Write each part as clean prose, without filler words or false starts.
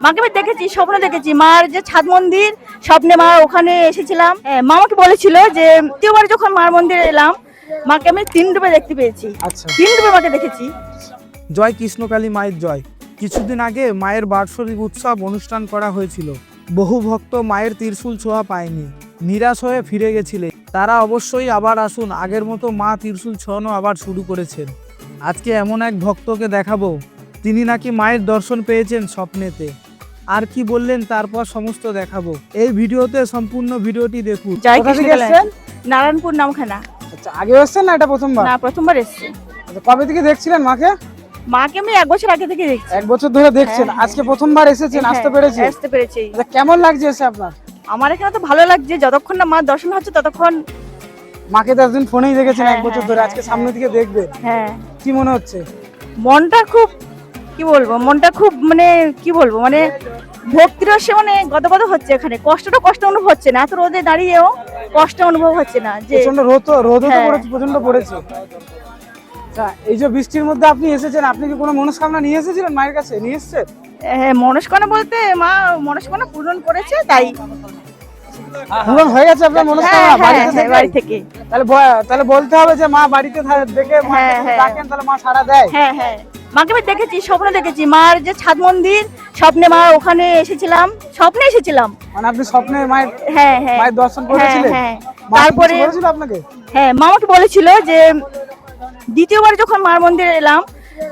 মাকে আমি দেখেছি, স্বপ্ন দেখেছি মার যে ছাদ মন্দির, স্বপ্নে মা ওখানে এসেছিলাম। মা আমাকে বলেছিল যে দ্বিতীয়বার যখন মার মন্দিরে এলাম মাকে আমি 3 রূপে দেখতে পেয়েছি। আচ্ছা, 3 রূপে মাকে দেখেছি। জয় কৃষ্ণকালী মায়ের জয়। কিছুদিন আগে মায়ের বার্ষিক উৎসব অনুষ্ঠান করা হয়েছিল। বহু ভক্ত মায়ের ত্রিশূল ছোঁয়া পায়নি, নিরাশ হয়ে ফিরে গেছিলেন। তারা অবশ্যই আবার আসুন, আগের মতো মা ত্রিশূল ছোঁয়ানো আবার শুরু করেছেন। আজকে এমন এক ভক্তকে দেখাবো, তিনি নাকি মায়ের দর্শন পেয়েছেন স্বপ্নেতে। আর কি বললেন তারপর সমস্ত দেখাবো। এই ভিডিওতে সম্পূর্ণ ভিডিওটি দেখুন। জয় কোথা থেকে কৃষ্ণ এসেছেন? নারায়ণপুর নামখানা। আচ্ছা, আগে এসেছেন না এটা প্রথমবার? না, প্রথমবার এসেছি। আচ্ছা, কবে থেকে দেখছিলেন মাকে? মাকে আমি 1 বছর আগে থেকে দেখছি। 1 বছর ধরে দেখছেন, হ্যাঁ, আজকে প্রথমবার এসেছেন, আসতে হ্যাঁ, পেরেছেন? আসতে পেরেছি। আচ্ছা, কেমন লাগছে এসে আপনার? আমার এখানে তো ভালো লাগছে, যতক্ষণ না মা দর্শন হচ্ছে ততক্ষণ। মাকে তো একদিন ফোনেই দেখেছেন, হ্যাঁ, 1 বছর হ্যাঁ, ধরে, হ্যাঁ, আজকে হ্যাঁ। সামনে থেকে দেখবেন। হ্যাঁ, কি মনে হচ্ছে? মনটা খুব, কি বলবো, মনটা খুব মানে কি বলবো, মানে ভক্তির রসে মানে গদগদ হচ্ছে। এখানে কষ্ট অনুভব হচ্ছে না, এত রোদে দাঁড়িয়েও কষ্ট অনুভব হচ্ছে না। যে প্রচন্ড রোদ তো হ্যাঁ। পড়েছে, প্রচন্ড পড়েছে। আচ্ছা, এই যে বৃষ্টির মধ্যে আপনি এসেছেন, আপনি কি কোনো মনস্কামনা নিয়ে এসেছিলেন মায়ের কাছে? নিয়ে এসেছেন? মনস্কামনা বলতে মা মনস্কামনা পূরণ করেছে, তাই। পূরণ হয়ে গেছে আপনার মনস্কামনা? হ্যাঁ, বাড়িতে হ্যাঁ, থেকে? বাড়ি থেকে। তাহলে বলতে হবে যে মা বাড়িতে দেখে মাকে হ্যাঁ, যদি হ্যাঁ। ডাকেন তাহলে মা সাড়া দেয়। হ্যাঁ, হ্যাঁ, মাকে আমি দেখেছি, স্বপ্ন দেখেছি মার যে ছাদ মন্দির, স্বপ্নে মা ওখানে এসেছিলাম, স্বপ্নে এসেছিলাম। মানে আপনি স্বপ্নে মায়ের হ্যাঁ, হ্যাঁ, মায়ের দর্শন হ্যাঁ, করেছিলেন? হ্যাঁ। মা কি তারপরে কিছু বলেছিল আপনাকে? হ্যাঁ, মা আমাকে বলেছিল যে দ্বিতীয়বার যখন মার মন্দিরে এলাম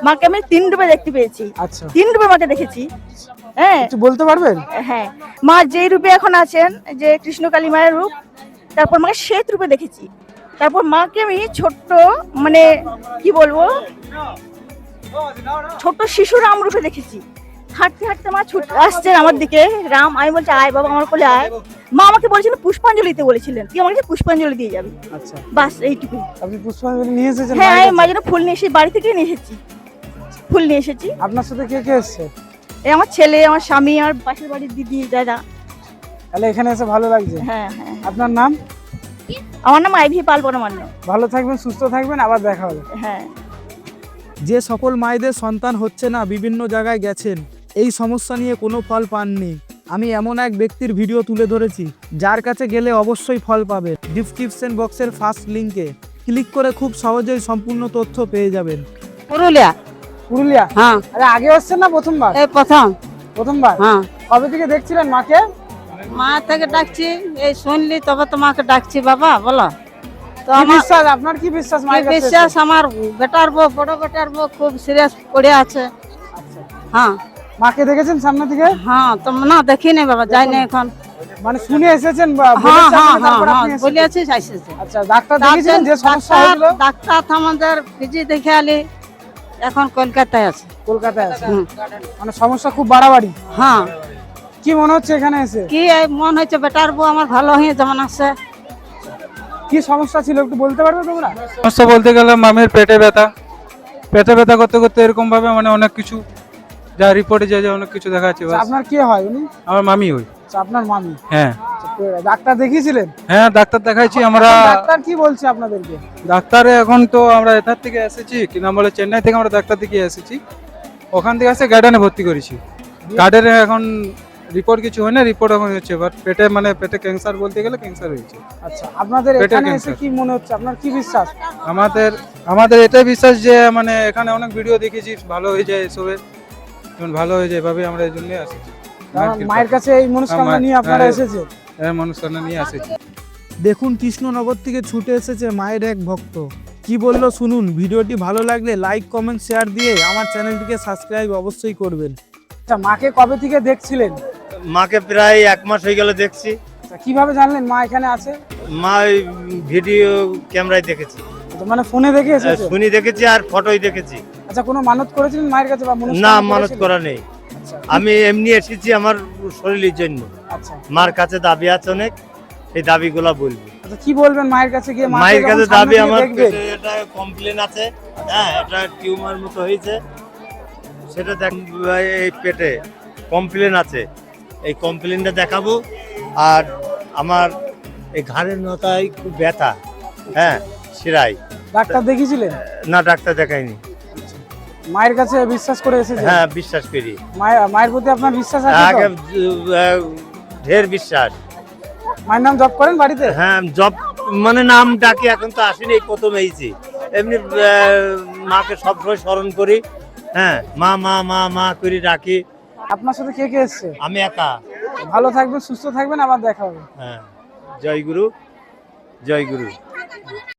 মাকে আমি 3 রূপে দেখতে পেয়েছি। আচ্ছা, 3 রূপে মাকে দেখেছি। হ্যাঁ, কিছু বলতে পারবেন? হ্যাঁ, মা যেই রূপে এখন আছেন, যে কৃষ্ণকালী মায়ের রূপ, তারপর মাকে শ্বেত রূপে দেখেছি। তারপর মাকে আমি ছোট্ট, মানে কি বলবো, ছোট্ট শিশু রাম রূপে দেখেছি। হাঁটতে হাঁটতে মা ছুটে আসছেন আমার দিকে, রাম। আমি বলছি আয় বাবা, আমার কোলে আয়। মা আমাকে বলেছিলেন পুষ্পাঞ্জলি দিতে বলেছিলেন, তুই আমাকে পুষ্পাঞ্জলি দিয়ে যাবি। আচ্ছা, বাস এইটুকুই। আপনি পুষ্পাঞ্জলি নিয়ে এসেছেন হ্যাঁ, মায়ের আমি কাছে? মাঝে ফুল নিয়ে এসেছি, বাড়ি থেকে নিয়ে এসেছি, ফুল নিয়ে এসেছি। আপনার সাথে কে কে এসেছে? এই আমার ছেলে, আমার স্বামী, আর পাশের বাড়ির দিদি, দাদা। তাহলে এখানে এসে ভালো লাগছে। হ্যাঁ, হ্যাঁ। আপনার নাম? আমার নাম আইভি পাল পরমান্ন। ভালো থাকবেন, সুস্থ থাকবেন, আবার দেখা হবে। হ্যাঁ। যে সকল মায়েদের সন্তান হচ্ছে না, বিভিন্ন জায়গায় গেছেন, এই সমস্যা নিয়ে কোনো ফল পাননি, আমি এমন এক ব্যক্তির ভিডিও তুলে ধরেছি যার কাছে গেলে অবশ্যই ফল পাবে। ডিসক্রিপশন বক্সের ফার্স্ট লিংকে ক্লিক করে খুব সহজেই সম্পূর্ণ তথ্য পেয়ে যাবেন। পুরুলিয়া। পুরুলিয়া? হ্যাঁ, আরে আগে আসছেন না প্রথমবার? এই প্রথম। প্রথমবার? হ্যাঁ, কবে থেকে দেখছিলেন মাকে? মা থেকে ডাকছি, এই শুনলি তবে তোমাকে ডাকছি বাবা, বলো তো। কি আমার বিশ্বাস, আপনার কি বিশ্বাস মায়ের কাছে? বিশ্বাস, আমার বেটার বউ, বড় বেটার বউ খুব সিরিয়াস পড়ে আছে। আচ্ছা, হ্যাঁ, মাকে দেখেছেন সামনে থেকে? হ্যাঁ, তো না দেখিনি বাবা, যাইনি এখন। মানে শুনে এসেছেন বা হ্যাঁ, বলেছে হ্যাঁ, আপনাকে, হ্যাঁ, তারপর হ্যাঁ, আপনি এসেছেন? বলিয়াছি যাইছে। আচ্ছা, ডাক্তার দেখিয়েছিলেন যে সমস্যা হয়েছিল? ডাক্তার আমাদের পিজি দেখে আলি, এখন কলকাতায় আছে। কলকাতায় আছে? হুম। মানে সমস্যা খুব বাড়াবাড়ি। হ্যাঁ, কি মনে হচ্ছে এখানে এসে? কি এই মন হয়েছে বেটার বউ আমার ভালো হয়ে যেমন আছে। কি সমস্যা ছিল একটু বলতে পারবে তোমরা? সমস্যা বলতে গেলে মামির পেটে ব্যথা করতে করতে এরকম ভাবে মানে অনেক কিছু, যা রিপোর্টে যা অনেক কিছু দেখা যাচ্ছে। আচ্ছা, আপনার কে হয় উনি? আমার মামি হই। আচ্ছা, আপনার মামি। হ্যাঁ, আচ্ছা, ডাক্তার দেখিয়েছিলেন? হ্যাঁ, ডাক্তার দেখাইছি আমরা। এখন ডাক্তার কি বলছে আপনাদেরকে? ডাক্তারে এখন তো আমরা এথার থেকে এসেছি, কি নাম বলে, চেন্নাই থেকে আমরা ডাক্তার দেখিয়ে এসেছি। ওখান থেকে এসে গার্ডেনে ভর্তি করেছি। গার্ডেনে এখন রিপোর্ট কিছু হয় না, রিপোর্ট এখন হচ্ছে, বাট পেটে ক্যান্সার, বলতে গেলে ক্যান্সার হয়েছে। আচ্ছা, আপনাদের পেটের এখানে এসে ক্যান্সার। কি মনে হচ্ছে, আপনার কি বিশ্বাস? আমাদের এটাই বিশ্বাস যে মানে এখানে অনেক ভিডিও দেখেছি, ভালো হয়ে যায় এসবে, যেমন ভালো হয়ে যায় এভাবে আমরা এই জন্য এসেছি। মায়ের কাছে এই মনস্কামনা হ্যাঁ, নিয়ে আপনারা হ্যাঁ। এসেছেন? মনস্কামনা নিয়ে এসেছি। দেখুন, কৃষ্ণনগর থেকে ছুটে এসেছে মায়ের এক ভক্ত। কি বললো শুনুন। ভিডিওটি ভালো লাগলে লাইক, কমেন্ট, শেয়ার দিয়ে আমার চ্যানেলটিকে সাবস্ক্রাইব অবশ্যই করবেন। আচ্ছা, মাকে কবে থেকে দেখছিলেন? মাকে প্রায় 1 মাস হয়ে গেল দেখছি। আচ্ছা, কিভাবে জানলেন মা এখানে আছে? মা ওই ভিডিও ক্যামেরায় দেখেছি, আচ্ছা, মানে ফোনে দেখে এসেছে? শুনি দেখেছি আর ফটোই দেখেছি। আচ্ছা, কোনো মানত করেছিলেন মায়ের কাছে বা না, মনস্কামনা মানত করেছিলেন? করা নেই। আচ্ছা, আমি এমনি এসেছি আমার শরীরের জন্য। আচ্ছা, মার কাছে দাবি আছে অনেক, এই দাবিগুলা বলবো। আচ্ছা, কি বলবেন মায়ের কাছে গিয়ে? মাকে মায়ের যখন কাছে সামনে দাবি থেকে আমার দেখবেন, পেটে এটা কমপ্লেন আছে, হ্যাঁ, এটা টিউমার মতো হয়েছে, সেটা দেখ, এই পেটে কমপ্লেন আছে, এই কমপ্লেনটা দেখাবো। আর আমার এই ঘাড়ের নতায় খুব ব্যথা, হ্যাঁ, শিরায়। ডাক্তার দেখিয়েছিলেন? না, ডাক্তার দেখাইনি। মায়ের কাছে বিশ্বাস করে এসেছে। হ্যাঁ বিশ্বাস করি, মায়ের প্রতি আপনার বিশ্বাস আছে আগে তো? ঢের বিশ্বাস। মায়ের নাম জপ করেন বাড়িতে? হ্যাঁ জব মানে নাম ডাকি, এখন তো আসেনি, এই প্রথম এইছি। এমনি মাকে সবসময় স্মরণ করি, হ্যাঁ মা মা মা মা করে ডাকি। আপনার সাথে কে কে এসছে? আমি একা। ভালো থাকবেন, সুস্থ থাকবেন, আবার দেখা হবে। হ্যাঁ, জয় গুরু, জয় গুরু।